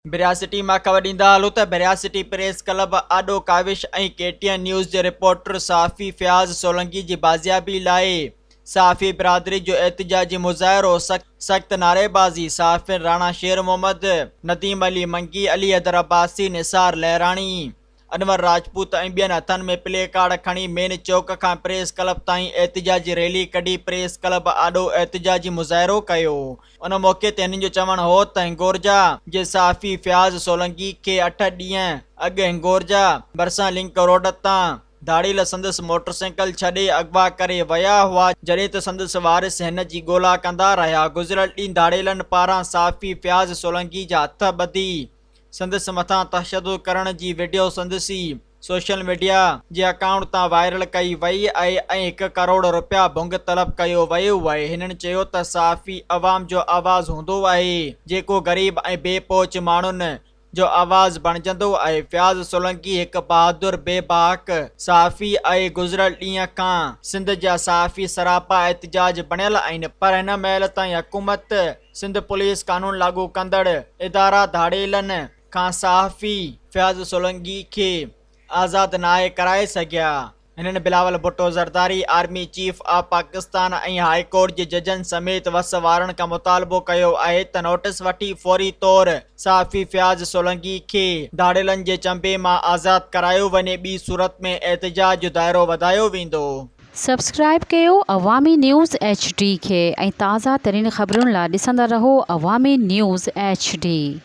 बिरियासिटी मां ख़बर ॾींदा हलूं त बिरियासिटी प्रेस क्लब आॾो काविश ऐं KTN न्यूज़ जे रिपोर्टर सहाफ़ी फयाज़ सोलंकी जी बाज़ियाबी लाइ सहाफ़ी बिरादरी जो एहतिजाजी मुज़ाहिरो सख़्त नारेबाज़ी सहाफ़िन राणा शेर मोहम्मद, नदीम अली मंगी, अली हैदर अब्बासी, निसार लहराणी, अनवर राजपूत ऐं ॿियनि हथनि में प्ले कार्ड खणी मेन चौक खां प्रेस क्लब ताईं एहतिजाजी रैली कढी प्रेस क्लब आॾो एहतिजाजी मुज़ाहिरो कयो। उन मौक़े ते हिननि जो चवणु हो त हिंगोरजा जे सहाफ़ी फयाज़ सोलंकी खे 8 ॾींहं अॻु हिंगोरजा भरिसां लिंक रोड तां धाड़ील संदसि मोटरसाइकिल छॾे अगवा करे विया हुआ, जॾहिं त संदसि वारिस हिन जी ॻोल्हा कंदा रहिया। गुज़िरियल ॾींहुं धाड़ेलनि पारां सहाफ़ी फयाज़ सोलंकी जा हथ ॿधी संदसि मथां तशदुद करण जी वीडियो संदसि सोशल मीडिया जे अकाउंट तां वायरल कई वई आहे ऐं 1 करोड़ रुपया भुंग तलब कयो वियो आहे। हिननि चयो त सहाफ़ी अवाम जो आवाज़ हूंदो आहे जेको ग़रीब ऐं बेपोच माण्हुनि जो आवाज़ बणिजंदो आहे। फयाज़ सोलंकी हिकु बहादुर बेबाक सहाफ़ी आहे। गुज़िरियल ॾींहं खां सिंध जा सहाफ़ी सरापा एहतिजाज बणियल आहिनि, पर हिन महिल ताईं हुकूमत सिंध पुलिस कानून लागू कंदड़ इदारा धाड़ेलनि खां सहाफ़ी फयाज़ सोलंकी खे आज़ाद नाहे कराए सघिया। हिननि Bilawal Bhutto Zardari, army chief of Pakistan ऐं हाई कोर्ट जे जजनि समेत वस वारनि खां मुतालबो कयो आहे त नोटिस वठी फौरी तौर सहाफ़ी फयाज़ सोलंकी खे धाड़ेलनि जे चंबे मां आज़ाद करायो वञे, ॿी सूरत में एहतिजाज जो दाइरो वधायो वेंदो। सब्सक्राइब कयो अवामी न्यूज़ HD खे ऐं ताज़ा तरीन ख़बरुनि लाइ ॾिसंदा रहो अवामी न्यूज़ HD।